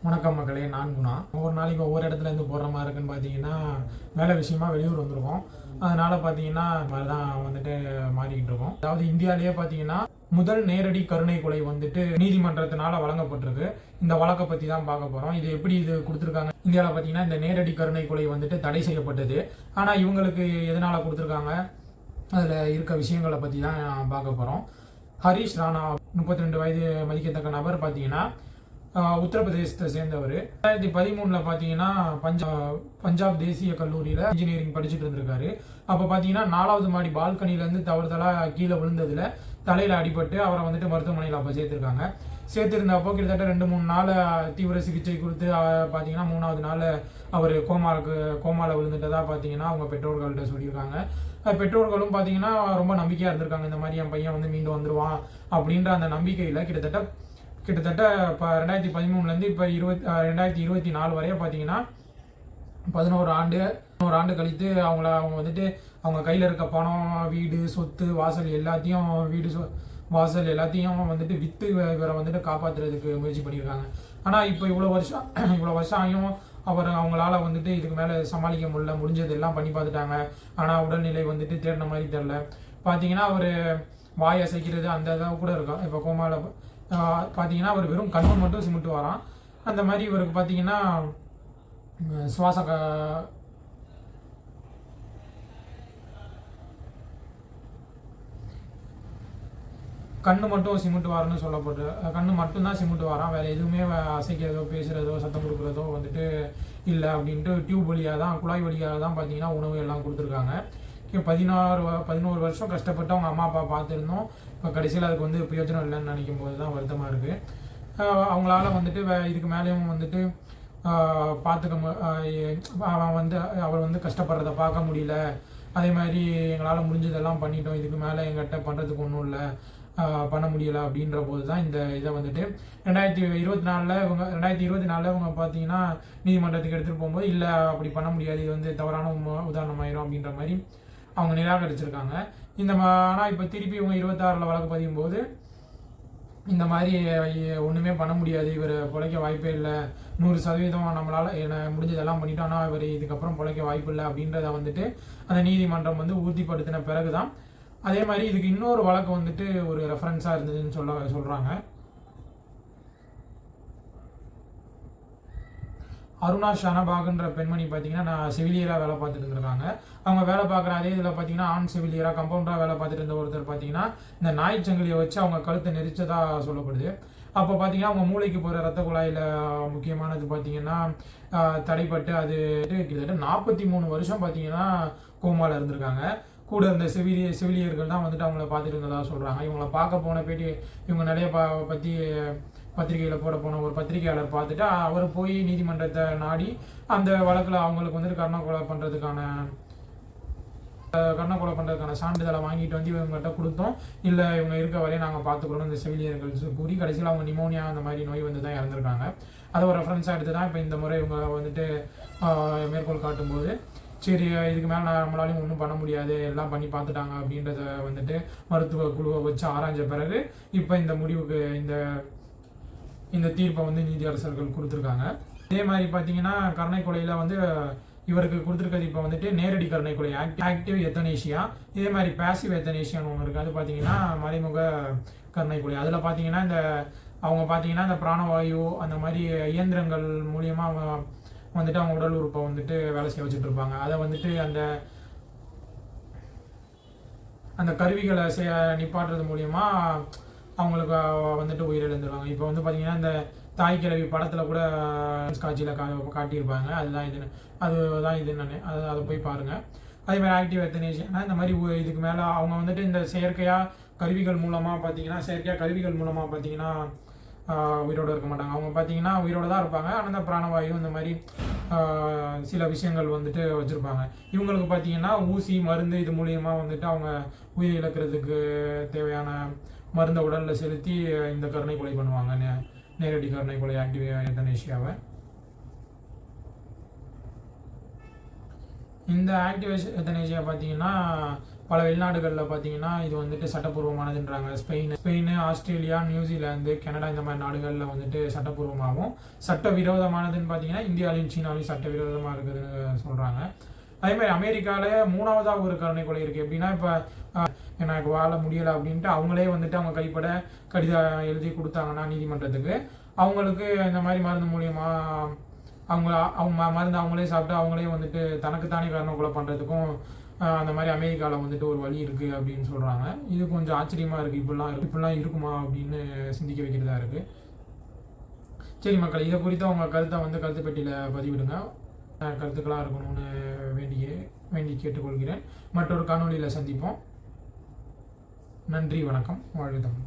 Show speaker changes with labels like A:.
A: வணக்கம் மக்களே, நான் குணா. ஒவ்வொரு நாளைக்கு ஒவ்வொரு இடத்துல இருந்து போடுற மாதிரி இருக்குன்னு பார்த்தீங்கன்னா, வேலை விஷயமா வெளியூர் வந்திருக்கோம். அதனால பார்த்தீங்கன்னா தான் வந்துட்டு மாறிக்கிட்டு இருக்கோம். அதாவது இந்தியாவிலேயே பார்த்தீங்கன்னா முதல் நேரடி கருணை கொலை வந்துட்டு நீதிமன்றத்தினால வழங்கப்பட்டிருக்கு. இந்த வழக்கை பற்றி தான் பார்க்க போகிறோம். இது எப்படி இது கொடுத்துருக்காங்க. இந்தியாவில் பார்த்தீங்கன்னா இந்த நேரடி கருணை கொலை வந்துட்டு தடை செய்யப்பட்டது. ஆனால் இவங்களுக்கு எதனால் கொடுத்துருக்காங்க, அதில் இருக்க விஷயங்களை பற்றி தான் பார்க்க போகிறோம். ஹரீஷ் ராணா 32 வயது மதிக்கத்தக்க நபர் பார்த்தீங்கன்னா உத்தரப்பிரதேசத்தை சேர்ந்தவர். 2013 பார்த்தீங்கன்னா பஞ்சாப் தேசிய கல்லூரியில் இன்ஜினியரிங் படிச்சுட்டு இருந்திருக்காரு. அப்போ பார்த்தீங்கன்னா 4வது மாடி பால்கனிலேருந்து தவறுதலாக கீழே விழுந்ததில் தலையில் அடிபட்டு அவரை வந்துட்டு மருத்துவமனையில் அப்போ சேர்த்துருக்காங்க. சேர்த்துருந்தப்போ கிட்டத்தட்ட 2-3 நாள் தீவிர சிகிச்சை கொடுத்து பார்த்தீங்கன்னா 3வது நாள் அவர் கோமாவில் விழுந்துட்டதா பார்த்தீங்கன்னா அவங்க பெற்றோர்கள்ட்ட சொல்லியிருக்காங்க. பெற்றோர்களும் பார்த்தீங்கன்னா ரொம்ப நம்பிக்கையாக இருந்திருக்காங்க. இந்த மாதிரி என் பையன் வந்து மீண்டும் வந்துடுவான் அப்படின்ற அந்த நம்பிக்கையில் கிட்டத்தட்ட இப்போ 2013 இப்போ 2024 வரைய பார்த்தீங்கன்னா 11 ஆண்டு கழித்து அவங்க வந்துட்டு அவங்க கையில் இருக்க பணம், வீடு, சொத்து, வாசல் எல்லாத்தையும் வாசல் எல்லாத்தையும் வந்துட்டு விற்று இவரை வந்துட்டு காப்பாற்றுறதுக்கு முயற்சி பண்ணியிருக்காங்க. ஆனால் இப்போ இவ்வளோ வருஷம் ஆகியும் அவங்களால வந்துட்டு இதுக்கு மேலே சமாளிக்க முடிஞ்சது எல்லாம் பண்ணி பார்த்துட்டாங்க. ஆனால் உடல்நிலை வந்துட்டு தேடின மாதிரி தெரில. பார்த்தீங்கன்னா அவர் வாய் அசைக்கிறது அந்த இதாக கூட இருக்கும். இப்போ கோமாவில் பார்த்தீங்கன்னா அவர் வெறும் கண்ணு மட்டும் சிமிட்டு வரான். அந்த மாதிரி இவருக்கு பார்த்தீங்கன்னா சுவாச கண்ணு மட்டும் சிமிட்டு வாரன்னு சொல்லப்பட்டு கண்ணு மட்டும்தான் சிமிட்டு வரான். வேறு எதுவுமே அசைக்கிறதோ பேசுகிறதோ சத்தம் கொடுக்குறதோ வந்துட்டு இல்லை அப்படின்ட்டு டியூப் வழியாக தான், குழாய் வழியாக தான் பார்த்தீங்கன்னா உணவு எல்லாம் கொடுத்துருக்காங்க. 11 வருஷம் கஷ்டப்பட்டு அவங்க அம்மா அப்பா பார்த்துருந்தோம். இப்போ கடைசியில் அதுக்கு வந்து பிரயோஜனம் இல்லைன்னு நினைக்கும் போது தான் வருத்தமாக இருக்குது. அவங்களால வந்துட்டு இதுக்கு மேலேயும் வந்துட்டு அவர் வந்து கஷ்டப்படுறத பார்க்க முடியல. அதே மாதிரி எங்களால் முடிஞ்சதெல்லாம் பண்ணிட்டோம், இதுக்கு மேலே எங்கிட்ட பண்ணுறதுக்கு ஒன்றும் இல்லை, பண்ண முடியலை அப்படின்ற போது தான் இந்த இதை வந்துட்டு 2024 இவங்க பார்த்தீங்கன்னா நீதிமன்றத்துக்கு எடுத்துகிட்டு போகும்போது இல்லை அப்படி பண்ண முடியாது, இது வந்து தவறான உதாரணமாயிரும் அப்படின்ற மாதிரி அவங்க நிராகரிச்சிருக்காங்க. ஆனால் இப்போ திருப்பி இவங்க 26 வழக்கு பதியும் போது இந்த மாதிரி ஒன்றுமே பண்ண முடியாது, இவர் பிழைக்க வாய்ப்பே இல்லை, 100% நம்மளால் முடிஞ்சதெல்லாம் பண்ணிட்டோம், ஆனால் இவர் இதுக்கப்புறம் பிழைக்க வாய்ப்பு இல்லை அப்படின்றத வந்துட்டு அந்த நீதிமன்றம் வந்து உறுதிப்படுத்தின பிறகு தான். அதே மாதிரி இதுக்கு இன்னொரு வழக்கு வந்துட்டு ஒரு ரெஃபரன்ஸாக இருந்ததுன்னு சொல்கிறாங்க. அருணா ஷானபாகுன்ற பெண்மணி பார்த்தீங்கன்னா நான் செவிலியராக வேலை பார்த்துட்டு இருந்திருக்காங்க. அவங்க வேலை பார்க்குற அதே இதில் பார்த்தீங்கன்னா ஆண் செவிலியராக கம்பவுண்டராக வேலை பார்த்துட்டு இருந்த ஒருத்தர் பார்த்தீங்கன்னா இந்த நாய்ச்சங்கிலியை வச்சு அவங்க கழுத்தை நெரிச்சதாக சொல்லப்படுது. அப்போ பார்த்தீங்கன்னா அவங்க மூளைக்கு போகிற ரத்த குழாயில் முக்கியமானது பார்த்தீங்கன்னா தடைப்பட்டு அது கிட்டத்தட்ட 43 வருஷம் பார்த்தீங்கன்னா கோமாவில் இருந்திருக்காங்க. கூட இருந்த செவிலியர்கள் தான் வந்துட்டு அவங்கள பார்த்துட்டு இருந்ததாக சொல்கிறாங்க. இவங்கள பார்க்க போன பேட்டி இவங்க நிறைய பற்றி பத்திரிகையில் போன ஒரு பத்திரிகையாளர் பார்த்துட்டு அவர் போய் நீதிமன்றத்தை நாடி அந்த வழக்கில் அவங்களுக்கு வந்துட்டு கர்ணக்கொலை பண்ணுறதுக்கான சான்றிதழை வாங்கிட்டு வந்து இவங்ககிட்ட கொடுத்தோம். இல்லை இவங்க இருக்க வரையும் நாங்கள் பார்த்துக்கிறோம் இந்த செவிலியர்கள் கூறி கடைசியில் அவங்க நிமோனியா அந்த மாதிரி நோய் வந்து தான் இறந்துருக்காங்க. அதை ஒரு ரெஃபரன்ஸாக எடுத்து தான் இப்போ இந்த முறை இவங்க வந்துட்டு மேற்கோள் காட்டும்போது சரி இதுக்கு மேலே நம்மளாலையும் ஒன்றும் பண்ண முடியாது, எல்லாம் பண்ணி பார்த்துட்டாங்க அப்படின்றத வந்துட்டு மருத்துவ குழுவை வச்சு ஆராய்ஞ்ச பிறகு இப்போ இந்த முடிவுக்கு இந்த தீர்ப்பை வந்து நீதியரசர்கள் கொடுத்துருக்காங்க. இதே மாதிரி பார்த்தீங்கன்னா கருணை கொலையில் வந்து இவருக்கு கொடுத்துருக்கிறது இப்போ வந்துட்டு நேரடி கருணை கொலை, ஆக்டிவ் எத்தனேஷியா. இதே மாதிரி பேசிவ் எத்தனேஷியான்னு ஒன்று இருக்குது, அது பார்த்தீங்கன்னா மறைமுக கருணை கொலை. அதில் பார்த்தீங்கன்னா அவங்க பார்த்தீங்கன்னா இந்த பிராணவாயு அந்த மாதிரி இயந்திரங்கள் மூலியமாக வந்துட்டு அவங்க உடல் உறுப்பை வந்துட்டு வேலை செய்ய வச்சுட்டு இருப்பாங்க. அதை வந்துட்டு அந்த கருவிகளை நிப்பாட்டுறது மூலியமா அவங்களுக்கு வந்துட்டு உயிரிழந்துருவாங்க. இப்போ வந்து பார்த்தீங்கன்னா இந்த தாய் கிழவி படத்தில் கூட காட்சியில் காட்டியிருப்பாங்க. அதுதான் இதுன்னு அதை போய் பாருங்கள். அதே மாதிரி ஆக்டிவ் எத்தனேஷியா இந்த மாதிரி இதுக்கு மேலே அவங்க வந்துட்டு இந்த செயற்கையாக கருவிகள் மூலமாக பார்த்தீங்கன்னா உயிரோடு இருக்க மாட்டாங்க. அவங்க பார்த்தீங்கன்னா உயிரோடு தான் இருப்பாங்க, ஆனால் இந்த பிராணவாயு இந்த மாதிரி சில விஷயங்கள் வந்துட்டு வச்சுருப்பாங்க. இவங்களுக்கு பார்த்தீங்கன்னா ஊசி மருந்து இது மூலியமாக வந்துட்டு அவங்க உயிர் இழக்கிறதுக்கு தேவையான மருந்தை உடலில் செலுத்தி இந்த கருணை கொலை பண்ணுவாங்க, நேரடி கருணை கொலை ஆக்டிவ் எத்தனேஷியாவை. இந்த ஆக்டிவ் எத்தனேஷியா பார்த்தீங்கன்னா பல வெளிநாடுகளில் பார்த்தீங்கன்னா இது வந்துட்டு சட்டப்பூர்வமானதுன்றாங்க. ஸ்பெயின், ஆஸ்திரேலியா, நியூசிலாந்து, கனடா இந்த மாதிரி நாடுகளில் வந்துட்டு சட்டப்பூர்வமாகவும், சட்டவிரோதமானதுன்னு பார்த்தீங்கன்னா இந்தியாவிலையும் சீனாவிலையும் சட்டவிரோதமாக இருக்குதுன்னு சொல்கிறாங்க. அதே மாதிரி அமெரிக்காவில் 3வதாக ஒரு கருணை கொலை இருக்குது. எப்படின்னா இப்போ எனக்கு வாழ முடியலை அப்படின்ட்டு அவங்களே வந்துட்டு அவங்க கைப்பட கடிதம் எழுதி கொடுத்தாங்கன்னா நீதிமன்றத்துக்கு, அவங்களுக்கு இந்த மாதிரி மருந்து மூலியமாக அவங்க மருந்து அவங்களே சாப்பிட்டு அவங்களே வந்துட்டு தனக்குத்தானே கருணை கொலை பண்ணுறதுக்கும் அந்த மாதிரி அமெரிக்காவில் வந்துட்டு ஒரு வழி இருக்குது அப்படின்னு சொல்கிறாங்க. இது கொஞ்சம் ஆச்சரியமாக இருக்குது. இப்படிலாம் இருக்குமா அப்படின்னு சிந்திக்க வைக்கிறதா இருக்குது. சரி மக்கள், இதை குறித்து அவங்க கருத்தை வந்து கருத்து பெட்டியில் பதிவிடுங்க. கருத்துக்களாக இருக்கணும்னு வேண்டி கேட்டுக்கொள்கிறேன். மற்றொரு காணொலியில் சந்திப்போம். நன்றி, வணக்கம், வாழ்க தமிழ்.